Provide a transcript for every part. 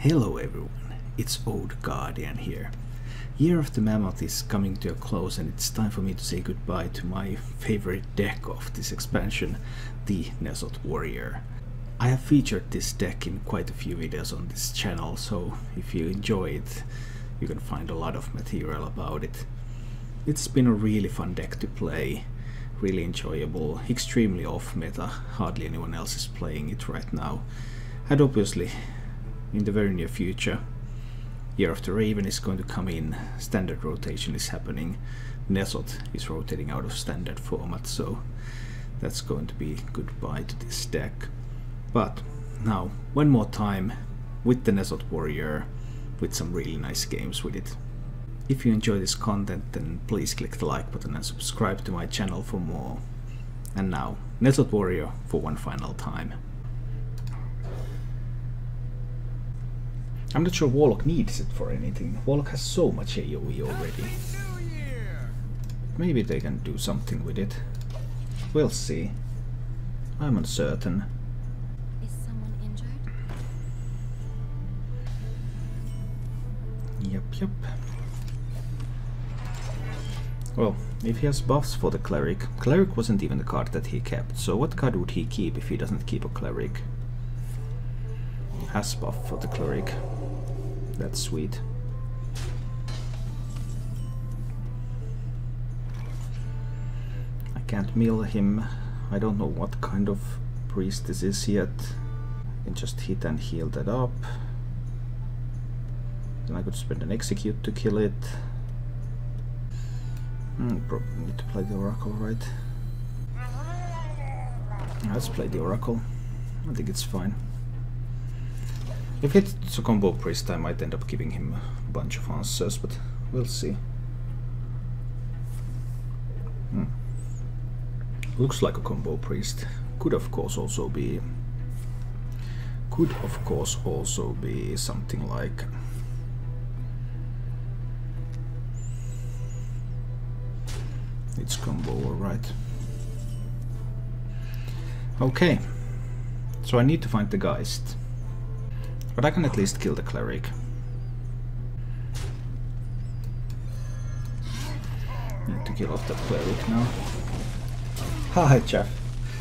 Hello everyone, it's Old Guardian here. Year of the Mammoth is coming to a close and it's time for me to say goodbye to my favorite deck of this expansion, the Nesot Warrior. I have featured this deck in quite a few videos on this channel, so if you enjoy it, you can find a lot of material about it. It's been a really fun deck to play, really enjoyable, extremely off meta, hardly anyone else is playing it right now, and obviously in the very near future, Year of the Raven is going to come in, standard rotation is happening, Nesot is rotating out of standard format, so that's going to be goodbye to this deck. But now, one more time with the Nesot Warrior, with some really nice games with it. If you enjoy this content, then please click the like button and subscribe to my channel for more. And now, Nesot Warrior for one final time. I'm not sure Warlock needs it for anything. Warlock has so much AoE already. Maybe they can do something with it. We'll see. I'm uncertain. Is someone injured? Yep. Well, if he has buffs for the Cleric. Cleric wasn't even the card that he kept, so what card would he keep if he doesn't keep a Cleric? Has buff for the Cleric. That's sweet. I can't mill him. I don't know what kind of priest this is yet. I can just hit and heal that up. Then I could spend an execute to kill it. Probably need to play the Oracle, right? Let's play the Oracle. I think it's fine. If it's a combo priest, I might end up giving him a bunch of answers, but we'll see. Looks like a combo priest. Could of course also be something like it's combo, alright. Okay, so I need to find the Geist. But I can at least kill the Cleric. Need to kill off the Cleric now. Hi, Jeff.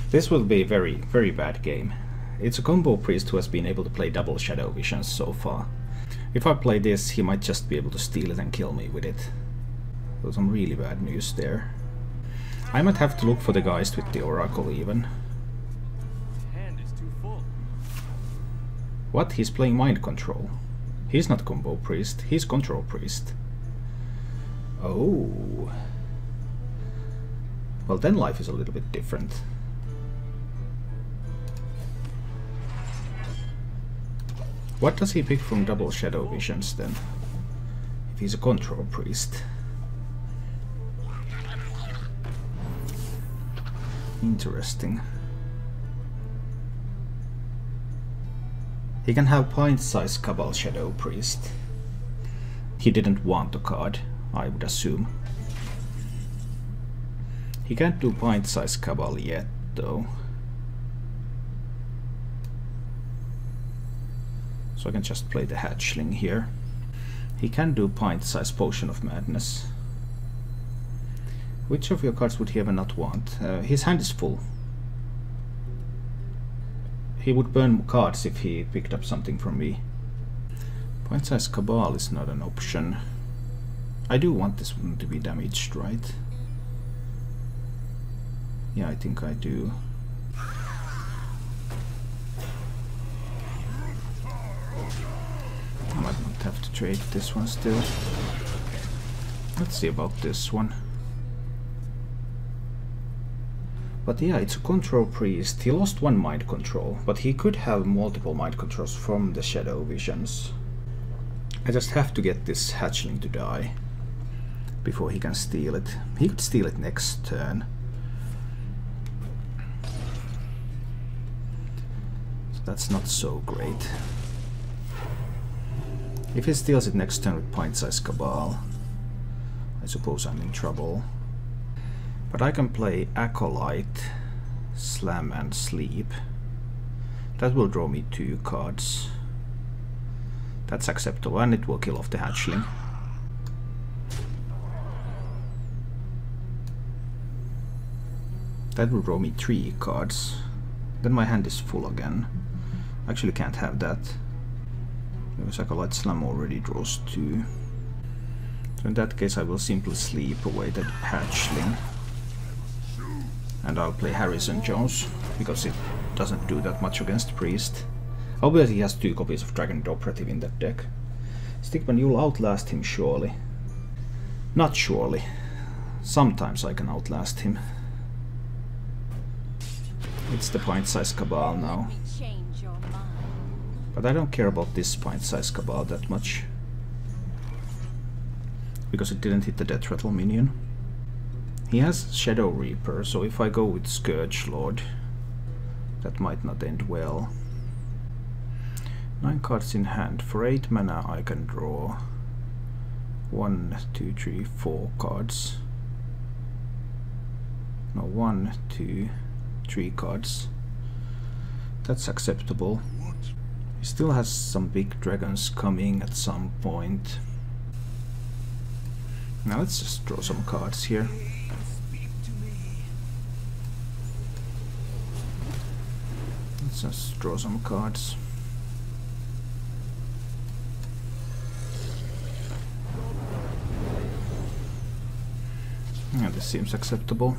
This will be a very, very bad game. It's a combo priest who has been able to play double Shadow Visions so far. If I play this, he might just be able to steal it and kill me with it. So some really bad news there. I might have to look for the Geist with the Oracle even. What? He's playing Mind Control. He's not Combo Priest, he's Control Priest. Oh. Well, then life is a little bit different. What does he pick from double Shadow Visions then? If he's a Control Priest. Interesting. He can have pint-sized Cabal Shadow Priest. He didn't want a card, I would assume. He can't do pint-sized Cabal yet, though. So I can just play the Hatchling here. He can do pint-sized Potion of Madness. Which of your cards would he ever not want? His hand is full. He would burn cards if he picked up something from me. Point-sized Cabal is not an option. I do want this one to be damaged, right? Yeah, I think I do. I might not have to trade this one still. Let's see about this one. But yeah, it's a Control Priest. He lost one Mind Control, but he could have multiple Mind Controls from the Shadow Visions. I just have to get this Hatchling to die before he can steal it. He could steal it next turn. So that's not so great. If he steals it next turn with pint-sized Cabal, I suppose I'm in trouble. But I can play Acolyte, Slam and Sleep. That will draw me 2 cards. That's acceptable, and it will kill off the hatchling. That would draw me 3 cards. Then my hand is full again. Actually can't have that. Because Acolyte Slam already draws 2. So in that case I will simply sleep away the hatchling. And I'll play Harrison Jones, because it doesn't do that much against Priest. Obviously he has 2 copies of Dragon Operative in that deck. Stickman, you'll outlast him surely. Not surely. Sometimes I can outlast him. It's the pint-sized Cabal now. But I don't care about this pint-sized Cabal that much. Because it didn't hit the Death Rattle minion. He has Shadow Reaper, so if I go with Scourge Lord, that might not end well. 9 cards in hand. For 8 mana I can draw 1, 2, 3, 4 cards. No, 1, 2, 3 cards. That's acceptable. He still has some big dragons coming at some point. Now let's just draw some cards here. Let's just draw some cards. Yeah, this seems acceptable.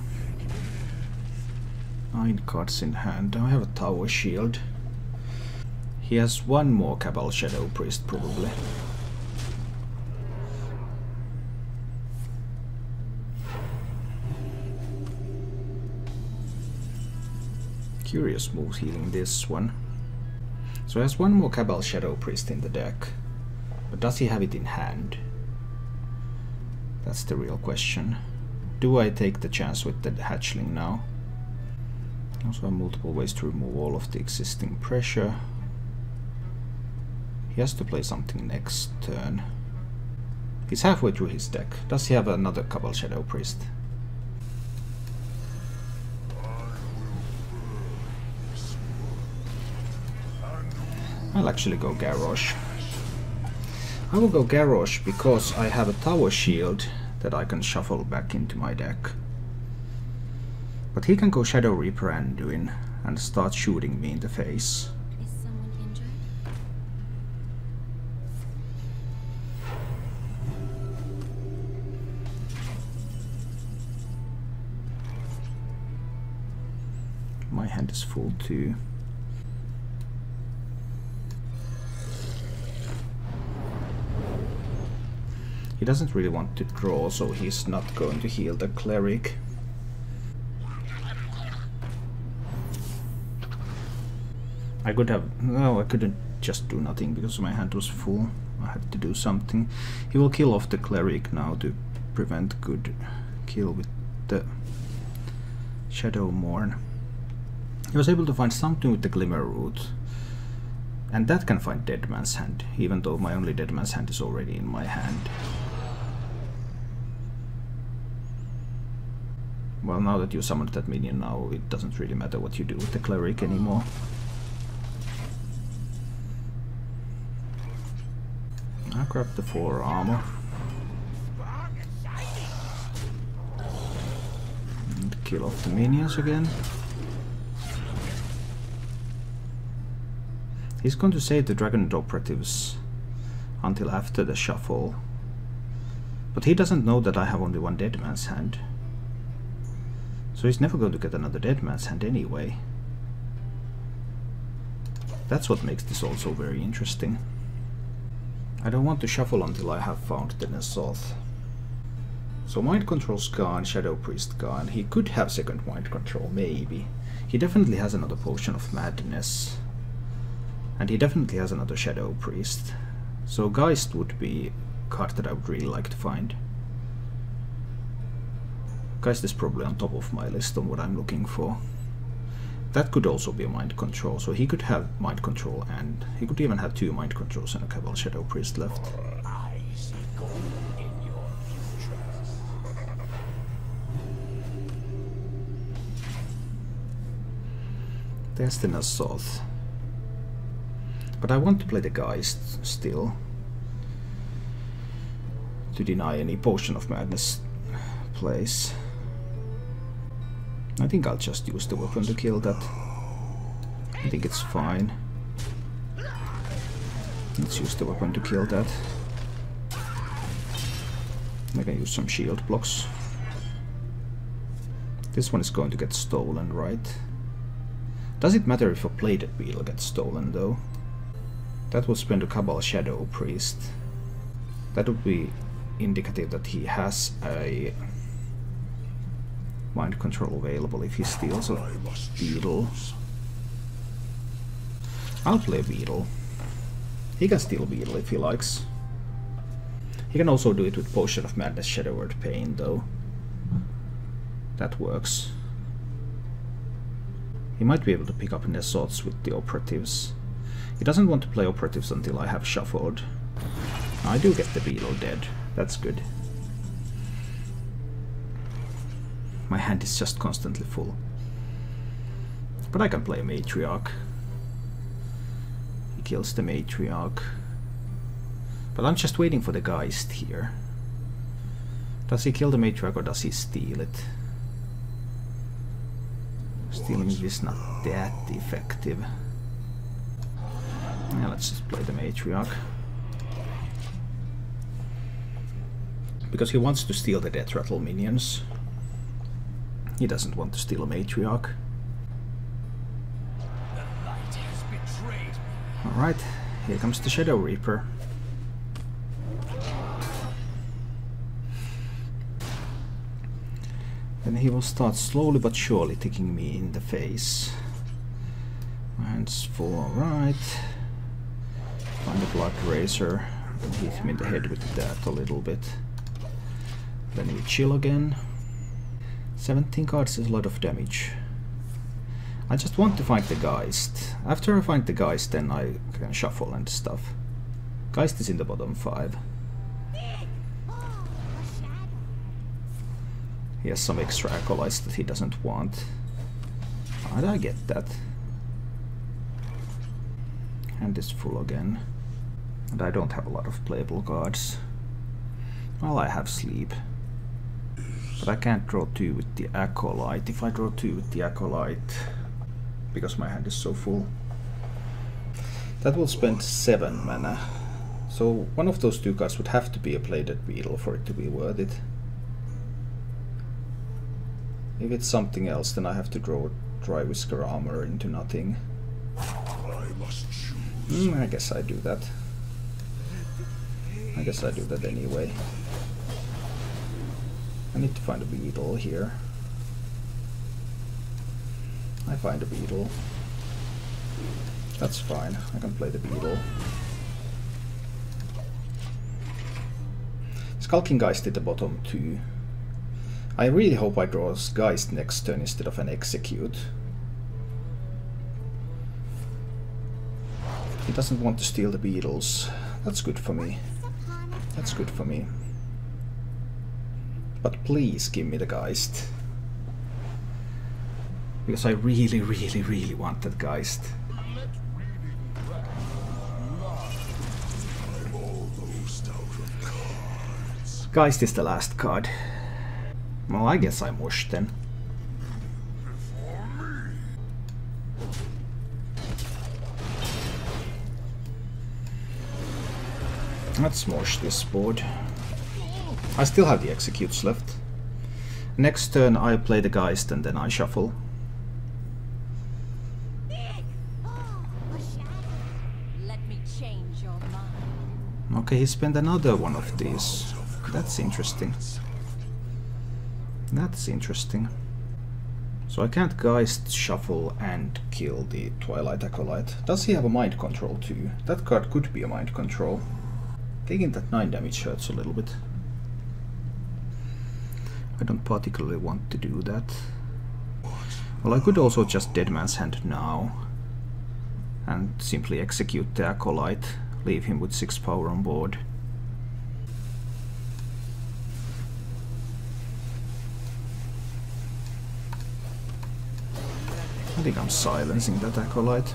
9 cards in hand. I have a Tower Shield. He has 1 more Cabal Shadow Priest probably. Curious moves healing this one. So he has 1 more Cabal Shadow Priest in the deck. But does he have it in hand? That's the real question. Do I take the chance with the hatchling now? Also have multiple ways to remove all of the existing pressure. He has to play something next turn. He's halfway through his deck. Does he have another Cabal Shadow Priest? I'll actually go Garrosh. I will go Garrosh because I have a Tower Shield that I can shuffle back into my deck. But he can go Shadow Reaper Anduin and start shooting me in the face. Is someone injured? My hand is full too. He doesn't really want to draw, so he's not going to heal the Cleric. I could have... no, I couldn't just do nothing because my hand was full. I had to do something. He will kill off the Cleric now to prevent good kill with the Shadow Morn. He was able to find something with the Glimmer Root. And that can find Dead Man's Hand, even though my only Dead Man's Hand is already in my hand. Well, now that you summoned that minion now, it doesn't really matter what you do with the Cleric anymore. I'll grab the 4 armor. And kill off the minions again. He's going to save the Dragon Operatives until after the shuffle. But he doesn't know that I have only 1 Dead Man's Hand. So he's never going to get another Dead Man's Hand anyway. That's what makes this also very interesting. I don't want to shuffle until I have found the N'Zoth. So Mind Control's gone, Shadow Priest gone. He could have second Mind Control, maybe. He definitely has another Potion of Madness. And he definitely has another Shadow Priest. So Geist would be a card that I would really like to find. Geist is probably on top of my list on what I'm looking for. That could also be a Mind Control, so he could have Mind Control, and he could even have 2 Mind Controls and a Cabal Shadow Priest left. There's the N'Zoth. But I want to play the Geist still, to deny any Potion of Madness plays. I think I'll just use the weapon to kill that. I think it's fine. Let's use the weapon to kill that. I can use some shield blocks. This one is going to get stolen, right? Does it matter if a Bladed Beetle gets stolen, though? That will spend a Cabal Shadow Priest. That would be indicative that he has a mind control available if he steals a Beetle. I'll play Beetle. He can steal Beetle if he likes. He can also do it with Potion of Madness, Shadow Word Pain, though. That works. He might be able to pick up Nesots with the Operatives. He doesn't want to play Operatives until I have shuffled. I do get the Beetle dead. That's good. My hand is just constantly full. But I can play Matriarch. He kills the Matriarch. But I'm just waiting for the Geist here. Does he kill the Matriarch or does he steal it? Stealing it is not that effective. Yeah, let's just play the Matriarch. Because he wants to steal the Death Rattle minions. He doesn't want to steal a Matriarch. Alright, here comes the Shadow Reaper. Then he will start slowly but surely ticking me in the face. My hand's full, alright. Find a Blood Razor and hit him in the head with that a little bit. Then we chill again. 17 cards is a lot of damage. I just want to find the Geist. After I find the Geist, then I can shuffle and stuff. Geist is in the bottom 5. He has some extra acolytes that he doesn't want. And I get that. Hand is full again. And I don't have a lot of playable cards. Well, I have Sleep. But I can't draw 2 with the Acolyte. If I draw 2 with the Acolyte, because my hand is so full, that will spend 7 mana. So one of those 2 cards would have to be a Bladed Beetle for it to be worth it. If it's something else, then I have to draw Dry Whisker Armor into nothing. I guess I do that. I guess I do that anyway. I need to find a Beetle here. I find a Beetle. That's fine, I can play the Beetle. Skulking Geist at the bottom 2. I really hope I draw Geist next turn instead of an Execute. He doesn't want to steal the Beetles. That's good for me. That's good for me. But please give me the Geist. Because I really, really, really want that Geist. Geist is the last card. Well, I guess I'm washed then. Let's smosh this board. I still have the Executes left. Next turn I play the Geist and then I shuffle. Okay, he spent another one of these. That's interesting. That's interesting. So I can't Geist, shuffle and kill the Twilight Acolyte. Does he have a mind control too? That card could be a mind control. Taking that 9 damage hurts a little bit. I don't particularly want to do that. Well, I could also just Deadman's Hand now and simply execute the Acolyte, leave him with 6 power on board. I think I'm silencing that Acolyte.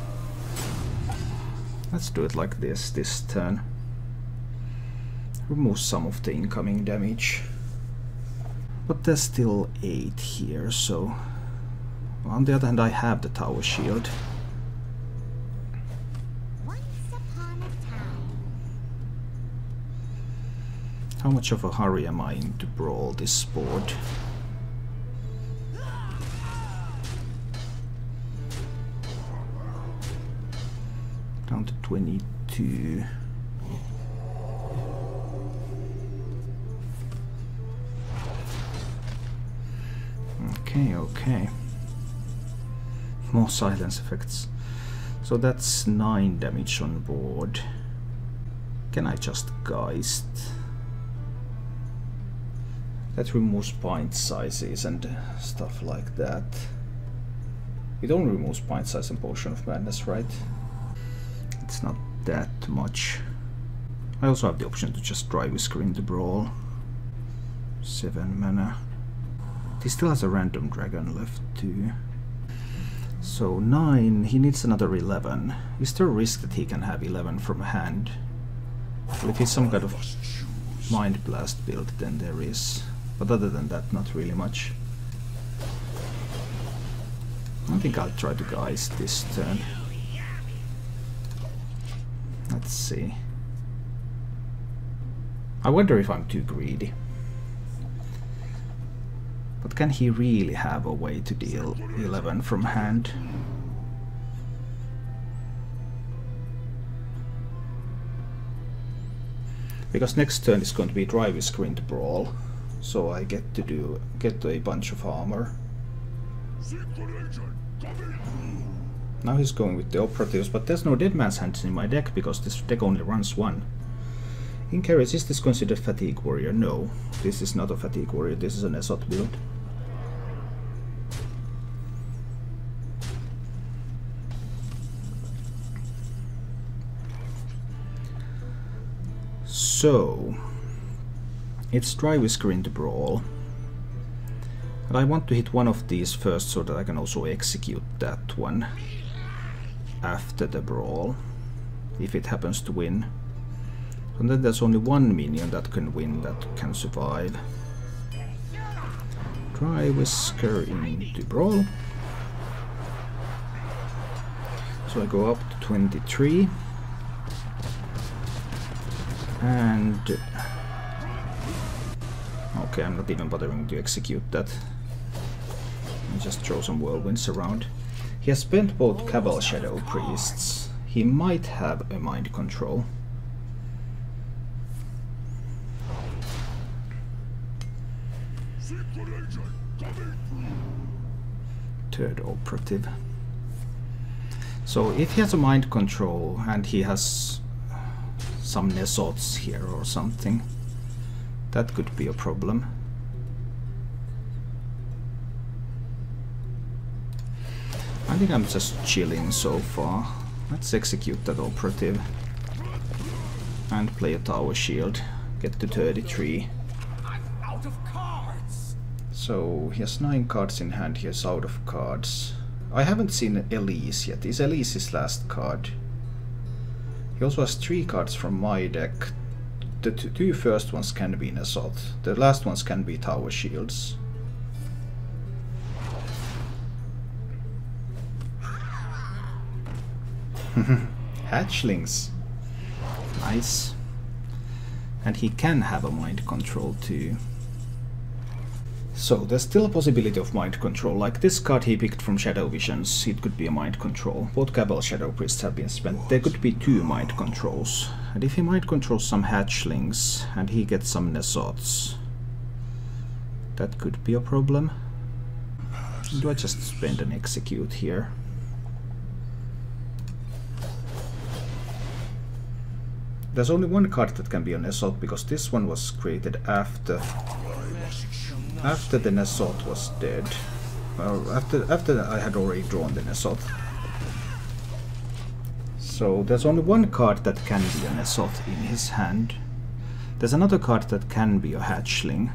Let's do it like this turn. Remove some of the incoming damage. But there's still 8 here, so... On the other hand, I have the tower shield. Once upon a time. How much of a hurry am I in to brawl this board? Down to 22. Okay. More silence effects. So that's 9 damage on board. Can I just Geist? That removes point sizes and stuff like that. It only removes point size and Potion of Madness, right? It's not that much. I also have the option to just Dry Whisker into Brawl. 7 mana. He still has a random dragon left too. So 9, he needs another 11. Is there a risk that he can have 11 from hand? Well, if he's some kind of Mind Blast build, then there is. But other than that, not really much. I think I'll try to Geist this turn. Let's see. I wonder if I'm too greedy. But can he really have a way to deal 11 from hand? Because next turn is going to be Dry Whisker into Brawl, so I get to a bunch of armor. Now he's going with the operatives, but there's no Dead Man's Hands in my deck because this deck only runs 1. In carries, is this considered Fatigue Warrior? No, this is not a Fatigue Warrior, this is an Esot build. So, it's Dry Whisker into Brawl. And I want to hit one of these first so that I can also execute that one after the Brawl, if it happens to win. And then there's only one minion that can win, that can survive. Dry Whisker into Brawl. So I go up to 23. And... okay, I'm not even bothering to execute that. I'll just throw some whirlwinds around. He has spent both Cabal Shadow Priests. He might have a Mind Control. Third operative. So if he has a Mind Control and he has some Nesots here or something, that could be a problem. I think I'm just chilling so far. Let's execute that operative and play a Tower Shield. Get to 33. I'm out of cards. So he has 9 cards in hand, he is out of cards. I haven't seen Elise yet. Is Elise his last card? He also has 3 cards from my deck. The two first ones can be Nesot. The last ones can be Tower Shields. Hatchlings. Nice. And he can have a Mind Control too. So there's still a possibility of Mind Control. Like this card he picked from Shadow Visions, it could be a Mind Control. Both Cabal Shadow Priests have been spent. There could be 2 Mind Controls. And if he Mind Controls some Hatchlings and he gets some Nesots, that could be a problem. Do I just spend and execute here? There's only one card that can be a Nesot because this one was created after the Nesot was dead. Well, after I had already drawn the Nesot. So there's only one card that can be a Nesot in his hand. There's another card that can be a Hatchling.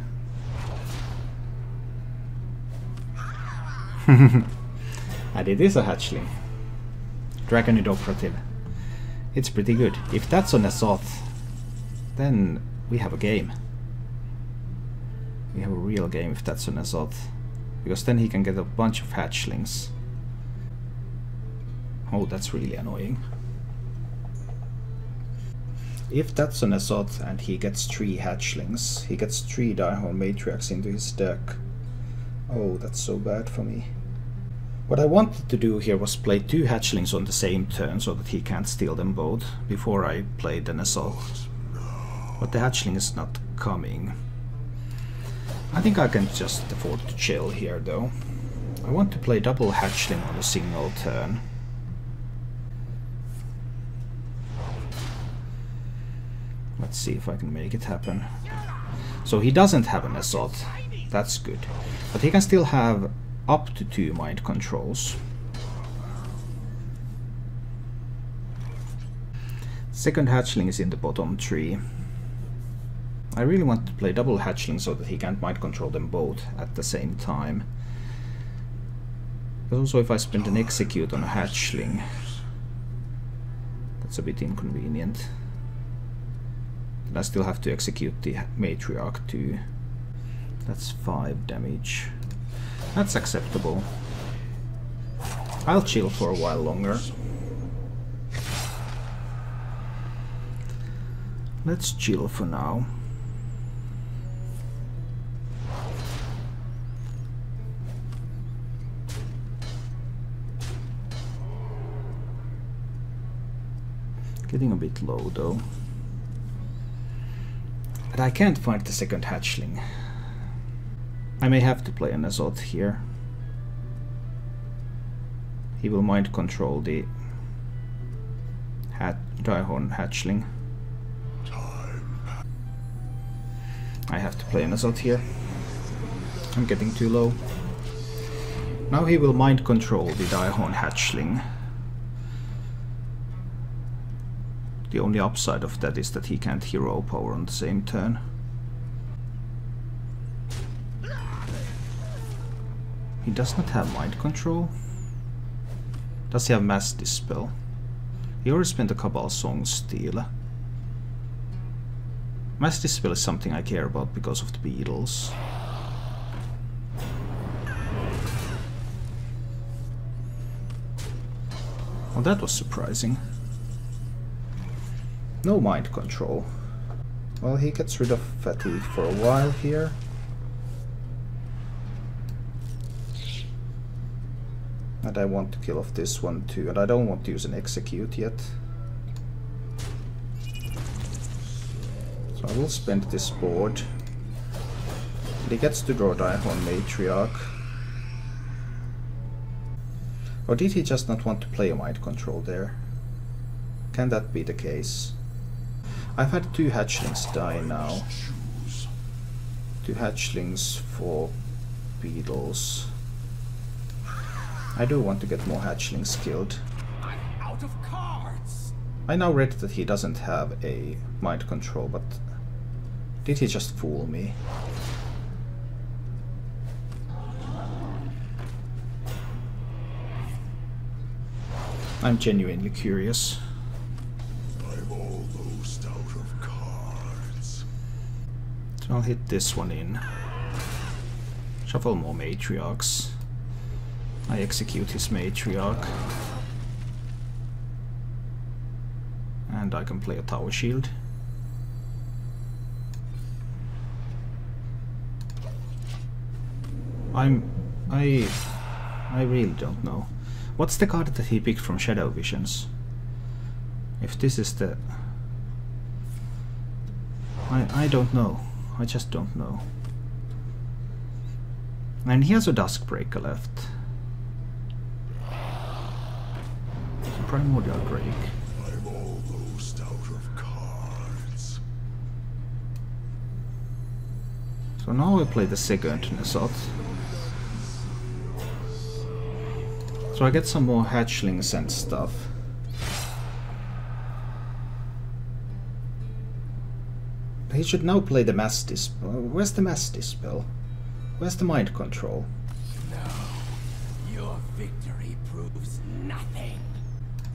And it is a Hatchling. Dragonid Operative. It's pretty good. If that's on Azoth, then we have a game. We have a real game if that's on Azoth. Because then he can get a bunch of hatchlings. Oh, that's really annoying. If that's on Azoth and he gets 3 hatchlings, he gets 3 Diehorn Matriarchs into his deck. Oh, that's so bad for me. What I wanted to do here was play 2 hatchlings on the same turn so that he can't steal them both before I played an Azoth. But the hatchling is not coming. I think I can just afford to chill here though. I want to play double hatchling on a single turn. Let's see if I can make it happen. So he doesn't have an Azoth. That's good. But he can still have up to 2 mind controls. Second hatchling is in the bottom 3. I really want to play double hatchling so that he can't mind control them both at the same time. But also if I spend an execute on a hatchling, that's a bit inconvenient. Then I still have to execute the matriarch too. That's 5 damage. That's acceptable. I'll chill for a while longer. Let's chill for now. Getting a bit low though. But I can't find the second hatchling. I may have to play an Azoth here. He will mind control the Diehorn hatchling. I have to play an Azoth here. I'm getting too low. Now he will mind control the Diehorn hatchling. The only upside of that is that he can't hero power on the same turn. He does not have mind control. Does he have mass dispel? He already spent a Cabal Song Steal. Mass dispel is something I care about because of the beetles. Well, that was surprising. No mind control. Well, he gets rid of fatigue for a while here. And I want to kill off this one too, and I don't want to use an execute yet. So I will spend this board. And he gets to draw Diehorn Matriarch. Or did he just not want to play a mind control there? Can that be the case? I've had 2 hatchlings die now. 2 hatchlings for beetles. I do want to get more hatchlings killed. I'm out of cards. I now read that he doesn't have a mind control, but did he just fool me? I'm genuinely curious. I'm almost out of cards. So I'll hit this one in. Shuffle more matriarchs. I execute his matriarch. And I can play a tower shield. I really don't know. What's the card that he picked from Shadow Visions? If this is the... I don't know. I just don't know. And he has a Duskbreaker left. So Primordial Drake. I'm almost out of cards. So now I play the second Azoth. So I get some more hatchlings and stuff. He should now play the Mass Dispel. Where's the Mass Dispel? Where's the mind control? No, your victory proves nothing.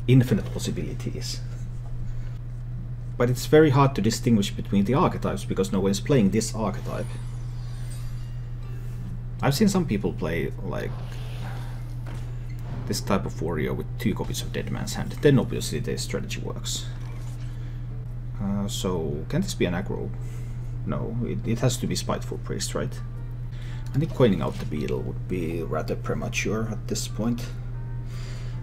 Infinite possibilities. But it's very hard to distinguish between the archetypes because no one is playing this archetype. I've seen some people play like this type of warrior with 2 copies of Dead Man's Hand. Then obviously their strategy works. So can this be an aggro? No, it has to be Spiteful Priest, right? I think coining out the beetle would be rather premature at this point.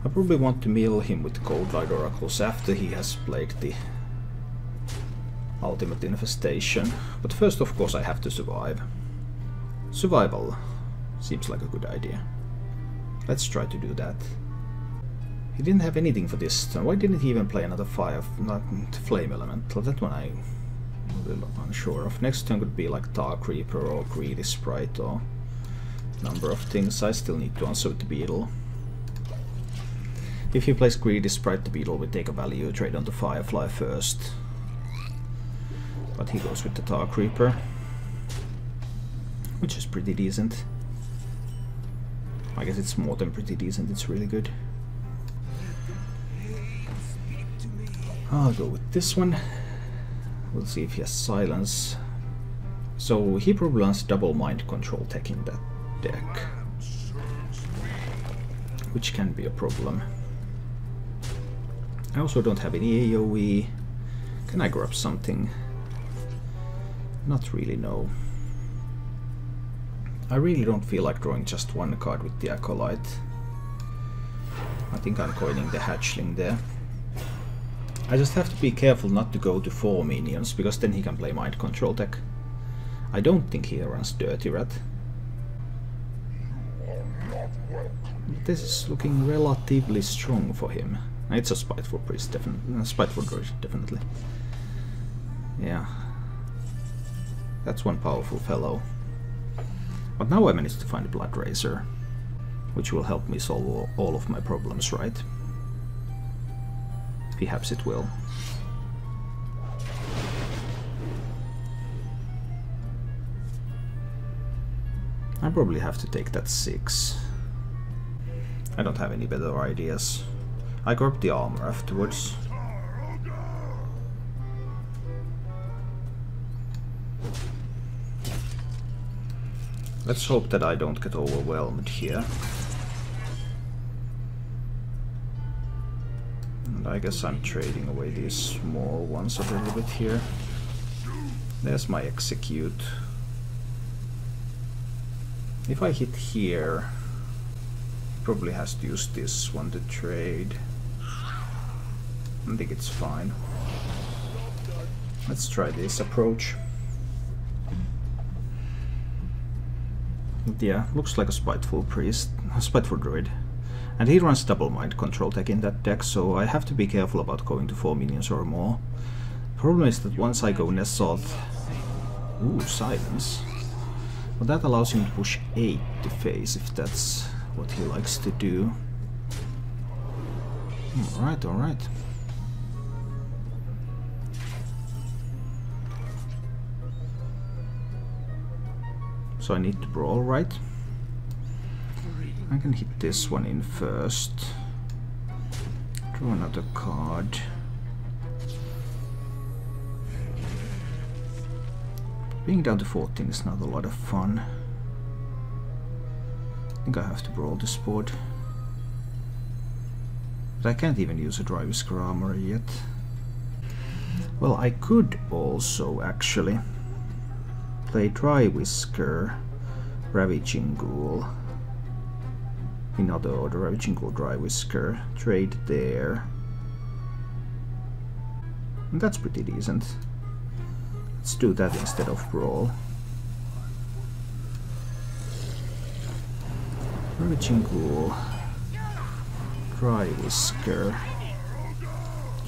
I probably want to mill him with the Cold Light Oracles after he has played the Ultimate Infestation. But first, of course, I have to survive. Survival seems like a good idea. Let's try to do that. He didn't have anything for this turn. Why didn't he even play another flame elemental? That one I'm a little unsure of. Next turn could be like Dark Reaper or Greedy Sprite or a number of things. I still need to answer with the beetle. If he plays Greedy Sprite, the beetle will take a value trade on the Firefly first. But he goes with the Dark Reaper, which is pretty decent. I guess it's more than pretty decent, it's really good. I'll go with this one. We'll see if he has silence. So he probably wants double mind control tech in that deck, which can be a problem. I also don't have any AoE. Can I grab something? Not really, no. I really don't feel like drawing just one card with the Acolyte. I think I'm coining the Hatchling there. I just have to be careful not to go to 4 minions, because then he can play Mind Control tech. I don't think he runs Dirty Rat. This is looking relatively strong for him. It's a Spiteful Priest, definitely. Spiteful Druid, definitely. Yeah. That's one powerful fellow. But now I managed to find a Blood Razor, which will help me solve all of my problems, right? Perhaps it will. I probably have to take that 6. I don't have any better ideas. I grab the armor afterwards. Let's hope that I don't get overwhelmed here. And I guess I'm trading away these small ones a little bit here. There's my execute. If I hit here, probably has to use this one to trade. I think it's fine. Let's try this approach. Yeah, looks like a Spiteful Priest, a Spiteful Druid. And he runs double mind control tech in that deck, so I have to be careful about going to 4 minions or more. Problem is that once I go Nesalt... Ooh, silence. Well, that allows him to push 8 to face, if that's what he likes to do. Alright, alright. So I need to brawl, right? I can hit this one in first. Draw another card. Being down to 14 is not a lot of fun. I think I have to brawl this board. But I can't even use a Dry Whisker Armor yet. Well, I could also actually play Dry Whisker, Ravaging Ghoul. In other order, Ravaging Ghoul, Dry Whisker, trade there. And that's pretty decent. Let's do that instead of Brawl. Ravaging Ghoul, Dry Whisker,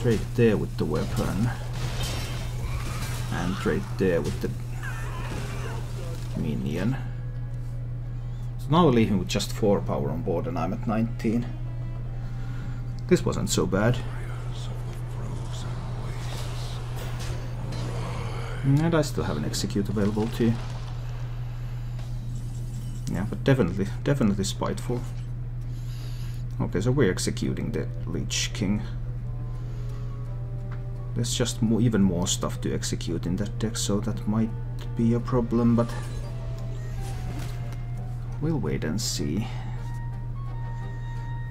trade there with the weapon, and trade there with the minion. So now I leave him with just 4 power on board and I'm at 19. This wasn't so bad. And I still have an execute available too. Yeah, but definitely Spiteful. Okay, so we're executing the Lich King. There's just even more stuff to execute in that deck, so that might be a problem, but we'll wait and see.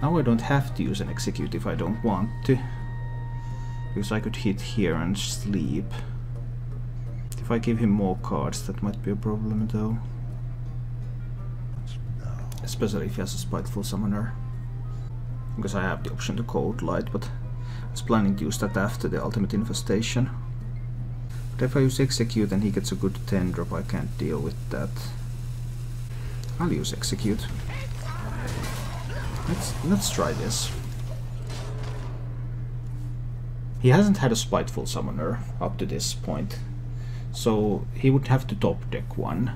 Now I don't have to use an execute if I don't want to, because I could hit here and sleep. If I give him more cards, that might be a problem though. Especially if he has a Spiteful Summoner. Because I have the option to Cold Light, but I was planning to use that after the Ultimate Infestation. But if I use Execute and he gets a good 10 drop, I can't deal with that. I'll use Execute. Let's try this. He hasn't had a Spiteful Summoner up to this point, so he would have to top deck one.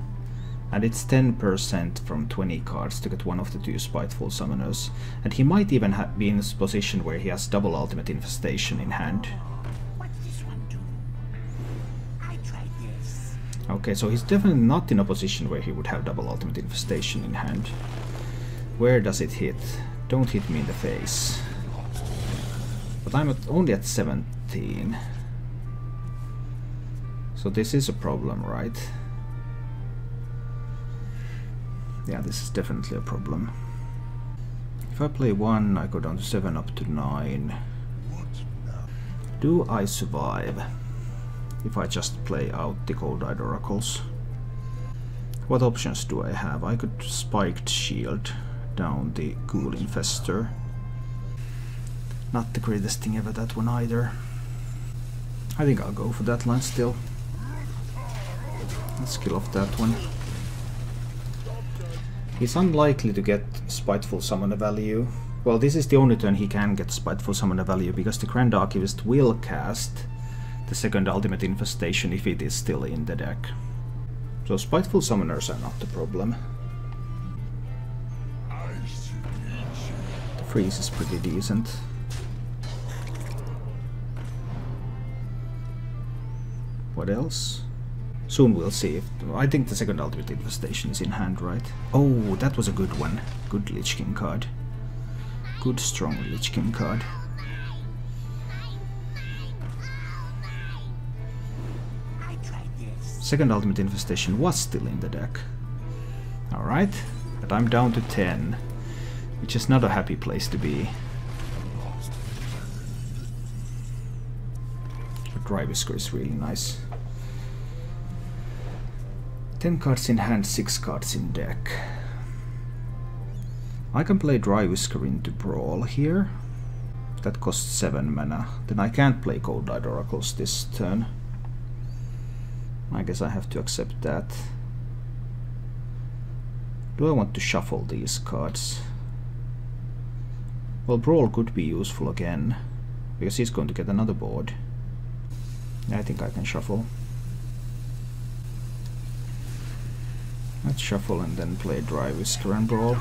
And it's 10% from 20 cards to get one of the two Spiteful Summoners. And he might even be in a position where he has double Ultimate Infestation in hand. What's this one do? I tried this. Okay, so he's definitely not in a position where he would have double Ultimate Infestation in hand. Where does it hit? Don't hit me in the face. But I'm only at 17. So this is a problem, right? Yeah, this is definitely a problem. If I play 1, I go down to 7 up to 9. Do I survive if I just play out the Cold-Eyed Oracles? What options do I have? I could Spiked Shield down the Ghoul Infestor. Not the greatest thing ever, that one either. I think I'll go for that line still. Let's kill off that one. He's unlikely to get Spiteful Summoner value. Well, this is the only turn he can get Spiteful Summoner value, because the Grand Archivist will cast the second Ultimate Infestation if it is still in the deck. So Spiteful Summoners are not the problem. The freeze is pretty decent. What else? Soon we'll see. If, I think the second Ultimate Infestation is in hand, right? Oh, that was a good one. Good Lich King card. Good strong Lich King card. Second Ultimate Infestation was still in the deck. Alright, but I'm down to 10, which is not a happy place to be. But Dry Whisker is really nice. 10 cards in hand, 6 cards in deck. I can play Dry Whisker into Brawl here. That costs 7 mana. Then I can't play Cold-Eyed Oracles this turn. I guess I have to accept that. Do I want to shuffle these cards? Well, Brawl could be useful again, because he's going to get another board. I think I can shuffle. Let's shuffle and then play Dry Whisker and Brawl.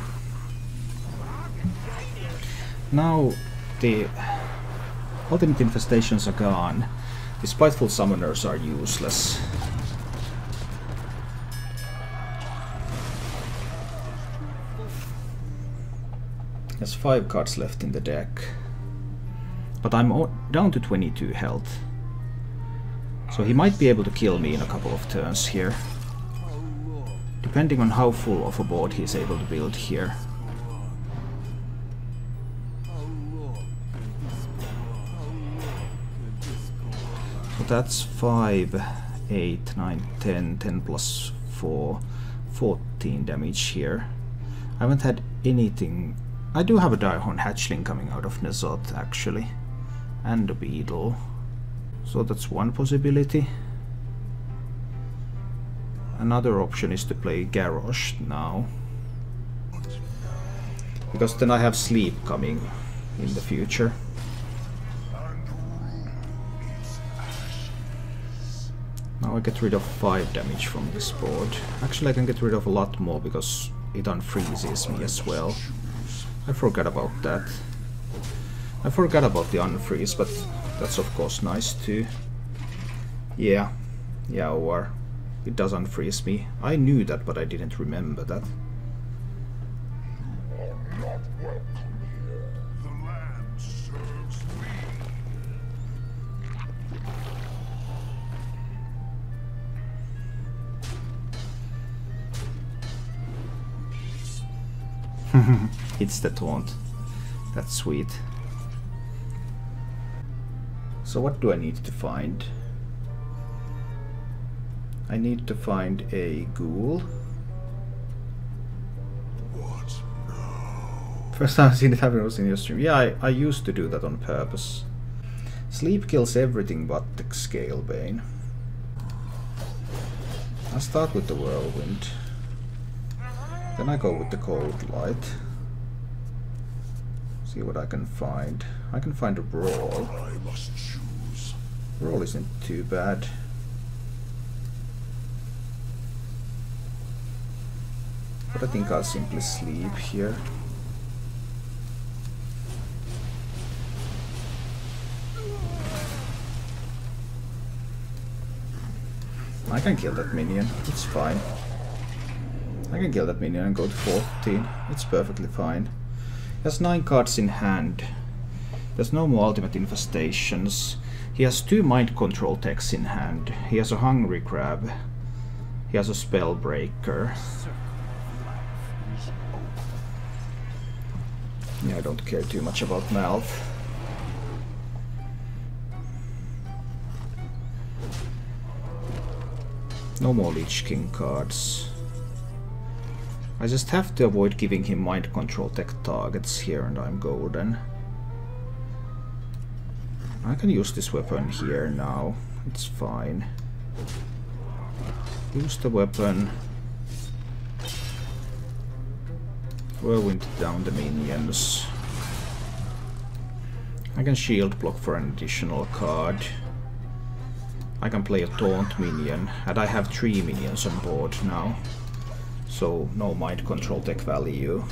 Now the Ultimate Infestations are gone. The Spiteful Summoners are useless. There's 5 cards left in the deck. But I'm down to 22 health. So he might be able to kill me in a couple of turns here. Depending on how full of a board he's able to build here. So that's 5, 8, 9, 10, 10 plus 4, 14 damage here. I haven't had anything. I do have a Direhorn Hatchling coming out of Nezoth actually. And a Beetle. So that's one possibility. Another option is to play Garrosh now. Because then I have Sleep coming in the future. Now I get rid of 5 damage from this board. Actually I can get rid of a lot more because it unfreezes me as well. I forgot about that. I forgot about the unfreeze, but that's of course nice too. Yeah, or it does unfreeze me. I knew that, but I didn't remember that. It's the taunt. That's sweet. So what do I need to find? I need to find a ghoul. What now? First time I've seen it happen was in your stream. Yeah, I used to do that on purpose. Sleep kills everything but the Scalebane. I start with the Whirlwind. Then I go with the Cold Light. See what I can find. I can find a Brawl. I must choose. Brawl isn't too bad. But I think I'll simply sleep here. I can kill that minion, it's fine. I can kill that minion and go to 14, it's perfectly fine. He has 9 cards in hand. There's no more ultimate infestations. He has 2 mind control techs in hand. He has a Hungry Crab. He has a Spellbreaker. Yeah, I don't care too much about Malth. No more Lich King cards. I just have to avoid giving him mind control tech targets here and I'm golden. I can use this weapon here now, it's fine. Use the weapon. Whirlwind down the minions. I can shield block for an additional card. I can play a taunt minion, and I have 3 minions on board now. So no mind control tech value.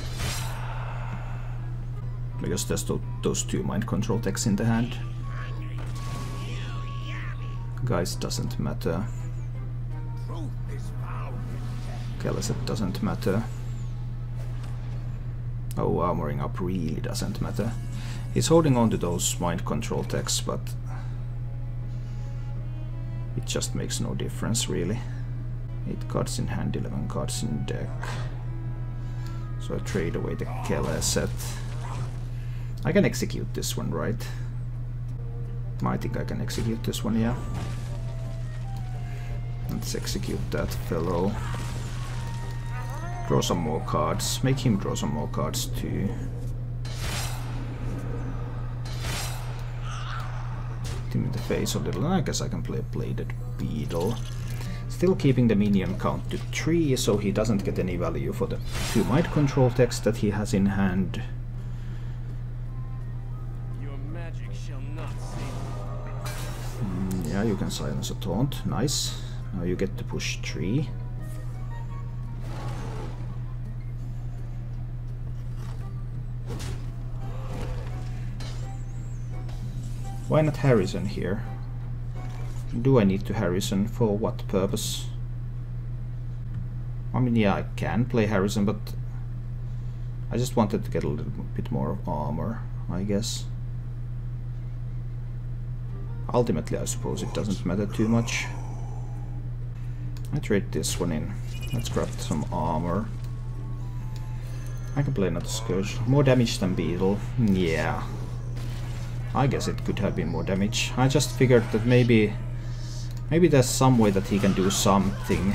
Because there's those 2 mind control techs in the hand. Guys doesn't matter. Kelleset doesn't matter. Oh, armoring up really doesn't matter. He's holding on to those mind control techs, but it just makes no difference really. 8 cards in hand, 11 cards in deck. So I trade away the Kelleset. I can execute this one, right? I think I can execute this one, yeah. Let's execute that fellow. Draw some more cards. Make him draw some more cards too. Hit him in the face a little. I guess I can play a Bladed Beetle. Still keeping the minion count to 3, so he doesn't get any value for the 2 mind control techs that he has in hand. Your magic shall not save. Yeah, you can silence a taunt. Nice. Now you get to push 3. Why not Harrison here? Do I need to Harrison for what purpose? I mean, yeah, I can play Harrison, but I just wanted to get a little bit more of armor, I guess. Ultimately, I suppose it doesn't matter too much. I trade this one in. Let's grab some armor. I can play another Scourge. More damage than Beetle. Yeah. I guess it could have been more damage. I just figured that maybe there's some way that he can do something,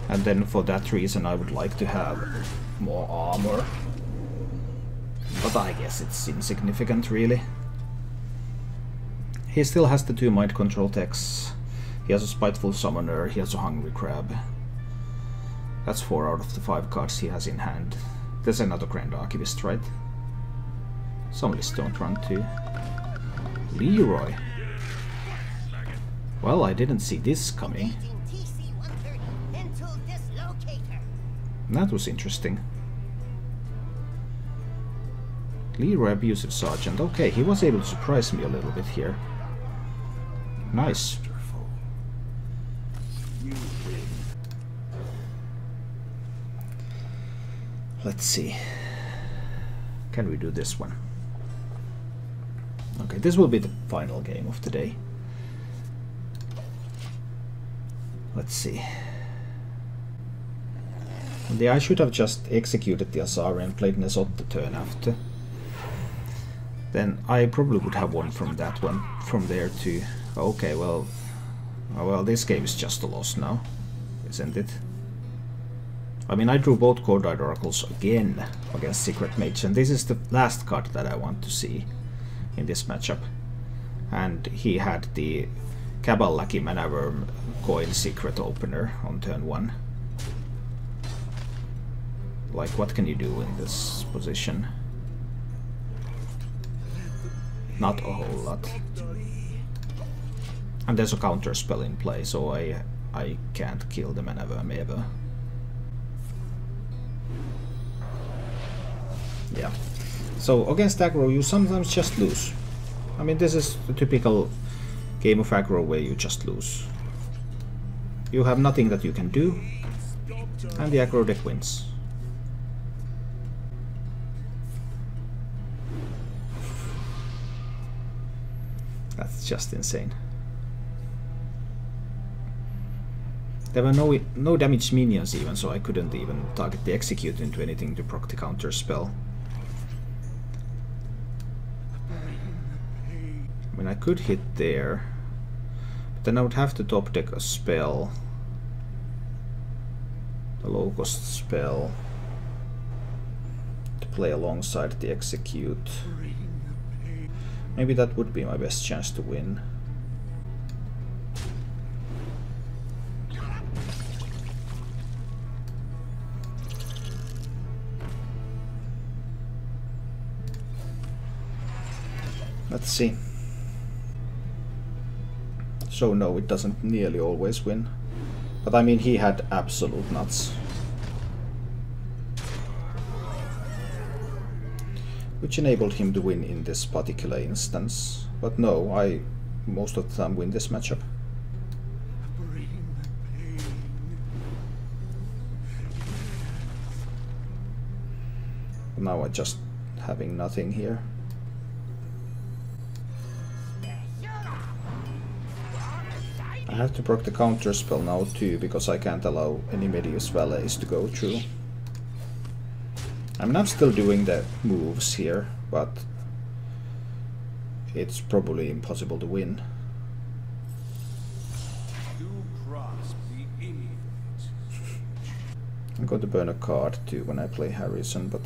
and then for that reason I would like to have more armor. But I guess it's insignificant really. He still has the 2 mind control techs. He has a Spiteful Summoner, he has a Hungry Crab. That's 4 out of the 5 cards he has in hand. There's another Grand Archivist, right? Some lists don't run too. Leroy. Well, I didn't see this coming. That was interesting. Leroy Abusive Sergeant. Okay, he was able to surprise me a little bit here. Nice. Let's see. Can we do this one? Okay, this will be the final game of the day. Let's see. I should have just executed the Asari and played Nesot the turn after. Then I probably would have won from that one. From there to... Okay, well... well, this game is just a loss now, isn't it? I mean, I drew both Cordite Oracles again against Secret Mage, and this is the last card that I want to see in this matchup. And he had the Cabal Lucky Manaworm coin secret opener on turn 1. Like, what can you do in this position? Not a whole lot. And there's a counter spell in play, so I can't kill the Manaworm ever. Yeah. So against aggro you sometimes just lose. I mean, this is the typical game of aggro where you just lose. You have nothing that you can do, and the aggro deck wins. That's just insane. There were no damaged minions even, so I couldn't even target the execute into anything to proc the counter spell. I mean, I could hit there, but then I would have to top deck a spell, a low cost spell, to play alongside the execute. Maybe that would be my best chance to win. Let's see. So no, it doesn't nearly always win. But I mean, he had absolute nuts. Which enabled him to win in this particular instance. But no, I most of the time win this matchup. Now I'm just having nothing here. I have to proc the counter spell now too, because I can't allow any Medius Valets to go through. I mean, I'm still doing the moves here, but it's probably impossible to win. I'm going to burn a card too when I play Harrison, but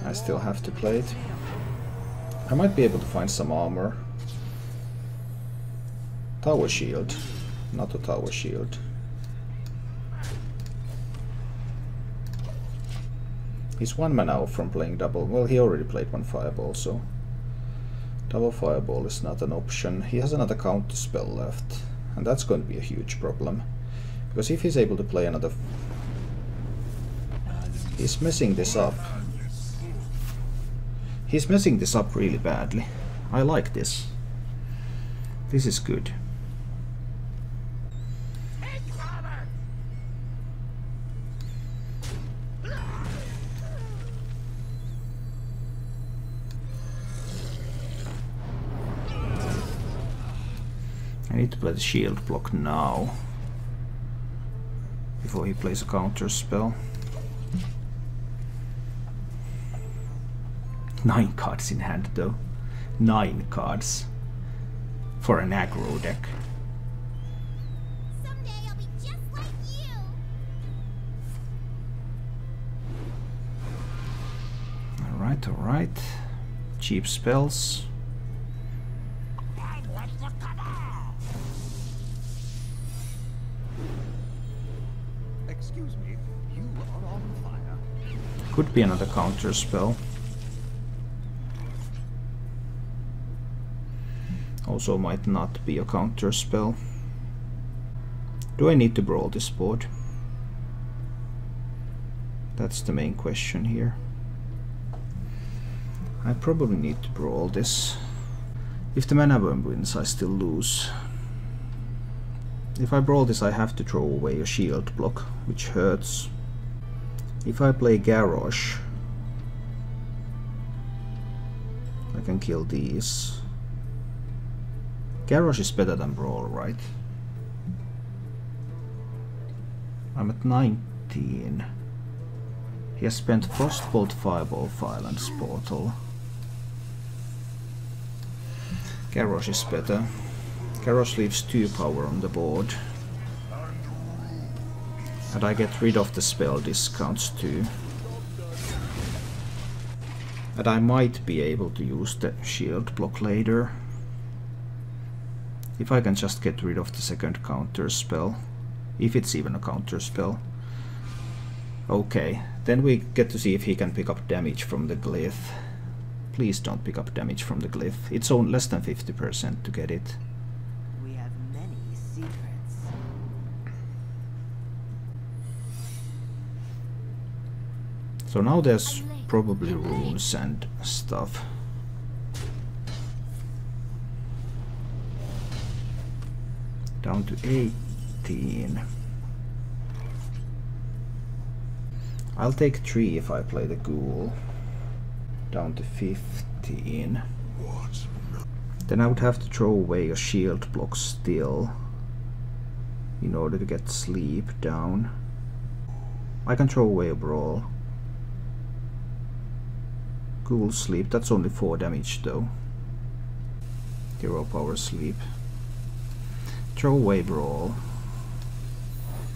I still have to play it. I might be able to find some armor. Tower shield, not a tower shield. He's 1 mana off from playing double. Well, he already played 1 fireball, so double fireball is not an option. He has another counter spell left, and that's going to be a huge problem. Because if he's able to play another... He's messing this up. He's messing this up really badly. I like this. This is good. I need to play the shield block now, before he plays a counter spell. 9 cards in hand though. 9 cards for an aggro deck. Someday I'll be just like you. Alright, alright. Cheap spells. Excuse me, you are on fire. Could be another counter spell. Also might not be a counter spell. Do I need to brawl this board? That's the main question here. I probably need to brawl this. If the Manaworm wins, I still lose. If I brawl this, I have to throw away a shield block, which hurts. If I play Garrosh, I can kill these. Garrosh is better than Brawl, right? I'm at 19. He has spent Frostbolt, Fireball, Firelands Portal. Garrosh is better. Garrosh leaves 2 power on the board. And I get rid of the spell discounts too. And I might be able to use the shield block later. If I can just get rid of the second counter spell. If it's even a counter spell. Okay, then we get to see if he can pick up damage from the glyph. Please don't pick up damage from the glyph. It's on less than 50% to get it. We have many secrets. So now there's probably runes and stuff. Down to 18. I'll take 3 if I play the ghoul. Down to 15. What? Then I would have to throw away a shield block still in order to get sleep down. I can throw away a brawl. Ghoul sleep, that's only 4 damage though. Hero power sleep. Throw away brawl.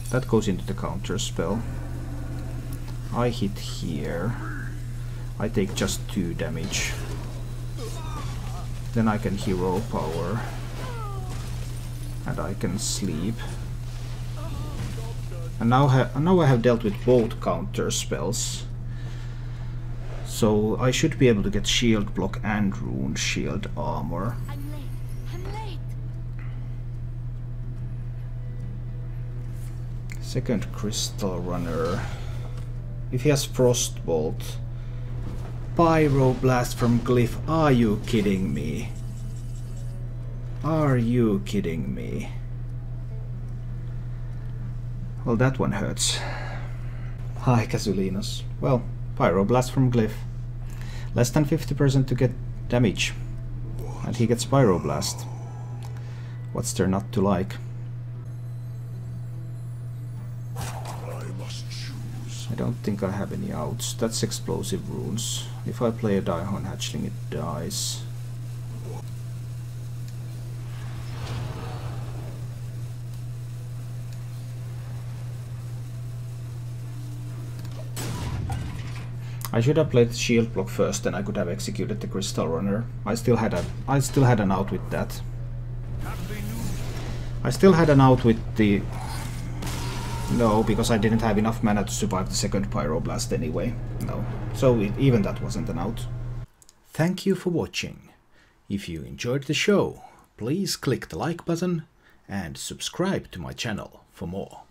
That goes into the counter spell. I hit here. I take just 2 damage. Then I can hero power. And I can sleep. And now I have dealt with both counter spells. So I should be able to get shield block and rune shield armor. I'm late. I'm late. Second crystal runner. If he has frostbolt. Pyroblast from glyph. Are you kidding me? Are you kidding me? Well, that one hurts. Hi, Casulinos. Well, Pyroblast from glyph. Less than 50% to get damage. And he gets Pyroblast. What's there not to like? I must choose. I don't think I have any outs. That's explosive runes. If I play a Daihon Hatchling, it dies. I should have played shield block first, then I could have executed the crystal runner. I still had an out with that. I still had an out with the... No, because I didn't have enough mana to survive the second Pyroblast anyway. No. So even that wasn't an out. Thank you for watching. If you enjoyed the show, please click the like button and subscribe to my channel for more.